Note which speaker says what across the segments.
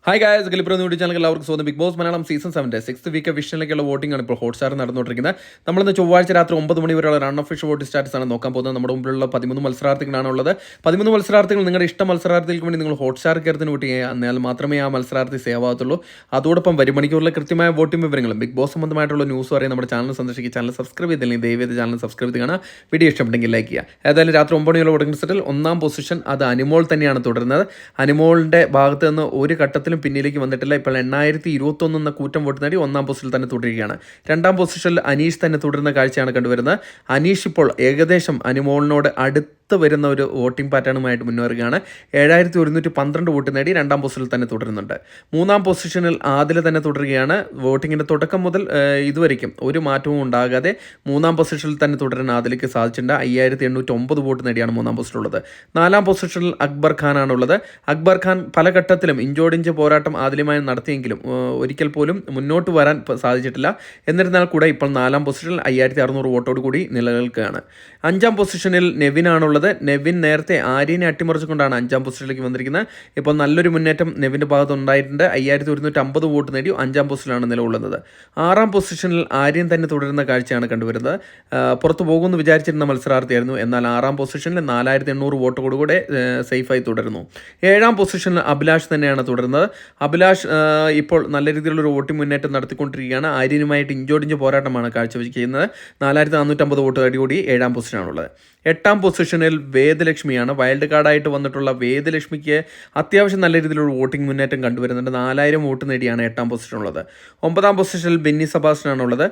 Speaker 1: Hi guys, ഗലിപ്രോ ന്യൂഡി channel എല്ലാവർക്കും സ്വാഗതം. Bigg Boss Malayalam season 7 sixth week വിഷനിലേക്കുള്ള വോട്ടിംഗ് ആണ് ഇപ്പോൾ ഹോട്ട്സ്റ്റാർ നടന്നുകൊണ്ടിരിക്കുന്നത്. നമ്മളിന്ന് ചൊവ്വാഴ്ച രാത്രി 9 മണി വരെയുള്ള റൺ ഒഫീഷ്യൽ വോട്ടിംഗ് സ്റ്റാറ്റസ് ആണ് നോക്കാൻ പോകുന്നത്. നമ്മുടെ മുമ്പിലുള്ള 13 മത്സരാർത്ഥികളാണ് ഉള്ളത്. 13 മത്സരാർത്ഥികൾ നിങ്ങളുടെ ഇഷ്ട മത്സരാർത്ഥികൾക്ക് വേണ്ടി നിങ്ങൾ ഹോട്ട്സ്റ്റാർ കയറി വോട്ട് ചെയ്യുക, എന്നാൽ മാത്രമേ ആ മത്സരാർത്ഥി സേവ് ആകത്തുള്ളൂ. അതോടൊപ്പം വരും മണിക്കൂറിലെ കൃത്യമായ വോട്ടിംഗ് വിവരങ്ങളും ബിഗ് ബോസ് സംബന്ധമായിട്ടുള്ള ന്യൂസ് അറിയാൻ നമ്മുടെ ചാനൽ സന്ദർശിക്കുക. ചാനൽ സബ്സ്ക്രൈബ് ചെയ്തില്ലെങ്കിൽ ദയവേത് ചാനൽ സബ്സ്ക്രൈബ് ചെയ്യുക. വീഡിയോ ഇഷ്ടപ്പെട്ടെങ്കിൽ ലൈക്ക് ചെയ്യുക. ഏതായാലും രാത്രി 9 മണിയുള്ള വോട്ടിംഗ് സെറ്റിൽ ഒന്നാം പൊസിഷൻ അത് അനിമോൾ തന്നെയാണ് തുടരുന്നത്. അനിമോളിൻ്റെ ഭാഗത്ത് നിന്ന് ഒരു ഘട്ടത്തിലും പിന്നിലേക്ക് വന്നിട്ടില്ല. ഇപ്പോൾ 8021 എന്ന കൂറ്റം വോട്ട് നേടി ഒന്നാം പൊസിഷനിൽ തന്നെ തുടരുകയാണ്. രണ്ടാം പൊസിഷനിൽ അനീഷ് തന്നെ തുടരുന്ന കാഴ്ചയാണ് കണ്ടുവരുന്നത്. അനീഷ് ഇപ്പോൾ ഏകദേശം അനിമോളിനോട് അടുത്ത് വരുന്ന ഒരു വോട്ടിംഗ് പാറ്റേണുമായിട്ട് മുന്നേറുകയാണ്. 7112 വോട്ട് നേടി രണ്ടാം പൊസിഷനിൽ തന്നെ തുടരുന്നുണ്ട്. മൂന്നാം പൊസിഷനിൽ ആദില തന്നെ തുടരുകയാണ്. വോട്ടിങ്ങിൻ്റെ തുടക്കം മുതൽ ഇതുവരെയ്ക്കും ഒരു മാറ്റവും ഉണ്ടാകാതെ മൂന്നാം പൊസിഷനിൽ തന്നെ തുടരാൻ ആദിലയ്ക്ക് സാധിച്ചിട്ടുണ്ട്. 5809 വോട്ട് നേടിയാണ് മൂന്നാം പൊസിഷനിലുള്ളത്. നാലാം പൊസിഷനിൽ അക്ബർ ഖാനാണുള്ളത്. അക്ബർ ഖാൻ പല ഘട്ടത്തിലും ഇഞ്ചോടിഞ്ച് പോരാട്ടം ആദിലുമായി നടത്തിയെങ്കിലും ഒരിക്കൽ പോലും മുന്നോട്ട് വരാൻ സാധിച്ചിട്ടില്ല. എന്നിരുന്നാൽ കൂടെ ഇപ്പോൾ നാലാം പൊസിഷനിൽ 5600 വോട്ടോട് കൂടി നിലനിൽക്കുകയാണ്. അഞ്ചാം പൊസിഷനിൽ നെവിനാണുള്ളത്. നെവിൻ നേരത്തെ ആര്യനെ അട്ടിമറിച്ചുകൊണ്ടാണ് അഞ്ചാം പൊസിഷനിലേക്ക് വന്നിരിക്കുന്നത്. ഇപ്പോൾ നല്ലൊരു മുന്നേറ്റം നെവിൻ്റെ ഭാഗത്ത് ഉണ്ടായിട്ടുണ്ട്. 5150 വോട്ട് നേടി അഞ്ചാം പൊസിഷനിലാണ് നിലകൊള്ളുന്നത്. ആറാം പൊസിഷനിൽ ആര്യൻ തന്നെ തുടരുന്ന കാഴ്ചയാണ് കണ്ടുവരുന്നത്. പുറത്തു പോകുമെന്ന് വിചാരിച്ചിരുന്ന മത്സരാർത്ഥിയായിരുന്നു. എന്നാൽ ആറാം പൊസിഷനിൽ 4800 വോട്ടോടുകൂടെ സേഫായി തുടരുന്നു. ഏഴാം പൊസിഷനിൽ അഭിലാഷ് തന്നെയാണ് തുടരുന്നത്. അഭിലാഷ് ഇപ്പോൾ നല്ല രീതിയിലുള്ളൊരു വോട്ടിംഗ് മുന്നേറ്റം നടത്തിക്കൊണ്ടിരിക്കുകയാണ്. ആര്യനുമായിട്ട് ഇഞ്ചോടിഞ്ച് പോരാട്ടമാണ് കാഴ്ചവെക്കുന്നത്. 4450 വോട്ട് കൂടി ഏഴാം പൊസിഷനാണുള്ളത്. എട്ടാം പൊസിഷനിൽ വേദലക്ഷ്മിയാണ്. വൈൽഡ് കാർഡായിട്ട് വന്നിട്ടുള്ള വേദലക്ഷ്മിക്ക് അത്യാവശ്യം നല്ല രീതിയിലുള്ള വോട്ടിംഗ് മുന്നേറ്റം കണ്ടുവരുന്നുണ്ട്. 4000 വോട്ട് നേടിയാണ് എട്ടാം പൊസിഷനുള്ളത്. ഒമ്പതാം പൊസിഷനിൽ ബെന്നി സെബാസ്റ്റ്യനാണുള്ളത്.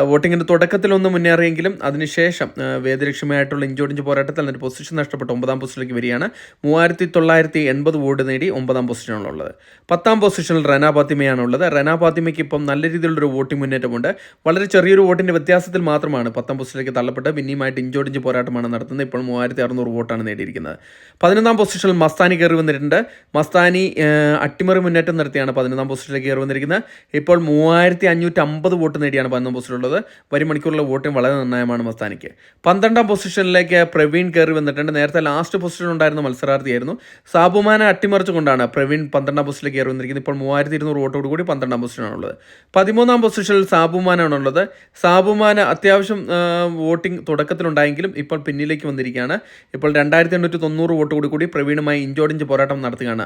Speaker 1: വോട്ടിങ്ങിൻ്റെ തുടക്കത്തിലൊന്ന് മുന്നേറിയെങ്കിലും അതിനുശേഷം വേദലക്ഷ്മിയായിട്ടുള്ള ഇഞ്ചോടിഞ്ച് പോരാട്ടത്തിൽ അതിൻ്റെ പൊസിഷൻ നഷ്ടപ്പെട്ട് ഒമ്പതാം പൊസിഷനിലേക്ക് വരികയാണ്. 3980 വോട്ട് നേടി ഒമ്പതാം പൊസിഷനിലുള്ളത്. പത്താം പൊസിഷനിൽ റന ഫാത്തിമയാണുള്ളത്. റന ഫാത്തിമയ്ക്ക് ഇപ്പം നല്ല രീതിയിലുള്ളൊരു വോട്ടിംഗ് മുന്നേറ്റമുണ്ട്. വളരെ ചെറിയൊരു വോട്ടിൻ്റെ വ്യത്യാസത്തിൽ മാത്രമാണ് പത്താം പൊസിഷനിലേക്ക് തള്ളപ്പെട്ട് പിന്നെയുമായിട്ട് ഇഞ്ചോടിഞ്ച് പോരാട്ടമാണ് നടത്തുന്നത്. ഇപ്പോൾ 3600 വോട്ടാണ് നേടിയിരിക്കുന്നത്. 11ാം പൊസിഷനിൽ മസ്താനി കയറി വന്നിട്ടുണ്ട്. മസ്താനി അട്ടിമറി മുന്നേറ്റം നടത്തിയാണ് 11ാം പൊസിഷനിലേക്ക് കയറി വന്നിരിക്കുന്നത്. ഇപ്പോൾ 3550 വോട്ട് നേടിയാണ് 11ാം പൊസിഷനിലുള്ളത്. വരും മണിക്കൂറിലെ വോട്ടിംഗ് വളരെ നിർണായകമാണ് മസ്താനിക്ക്. 12ാം പൊസിഷനിലേക്ക് പ്രവീൺ കയറി വന്നിട്ടുണ്ട്. നേരത്തെ ലാസ്റ്റ് പൊസിഷൻ ഉണ്ടായിരുന്ന മത്സരാർത്ഥിയായിരുന്നു. സാബുമാനെ അട്ടിമറിച്ചുകൊണ്ടാണ് പ്രവീൺ 12ാം പൊസിഷനിലേക്ക് കയറി വന്നിരിക്കുന്നത്. ഇപ്പോൾ 3200 വോട്ടോട് കൂടി 12ാം പൊസിഷനാണുള്ളത്. 13ാം പൊസിഷനിൽ സാബുമാനാണുള്ളത്. സാബുമാന് അത്യാവശ്യം വോട്ടിംഗ് തുടക്കത്തിലുണ്ടായെങ്കിലും ഇപ്പോൾ പിന്നിലേക്ക് വന്നിരിക്കുകയാണ്. ഇപ്പോൾ 2890 വോട്ട് കൂടി പ്രവീണുമായി ഇഞ്ചോടിഞ്ച് പോരാട്ടം നടത്തുകയാണ്.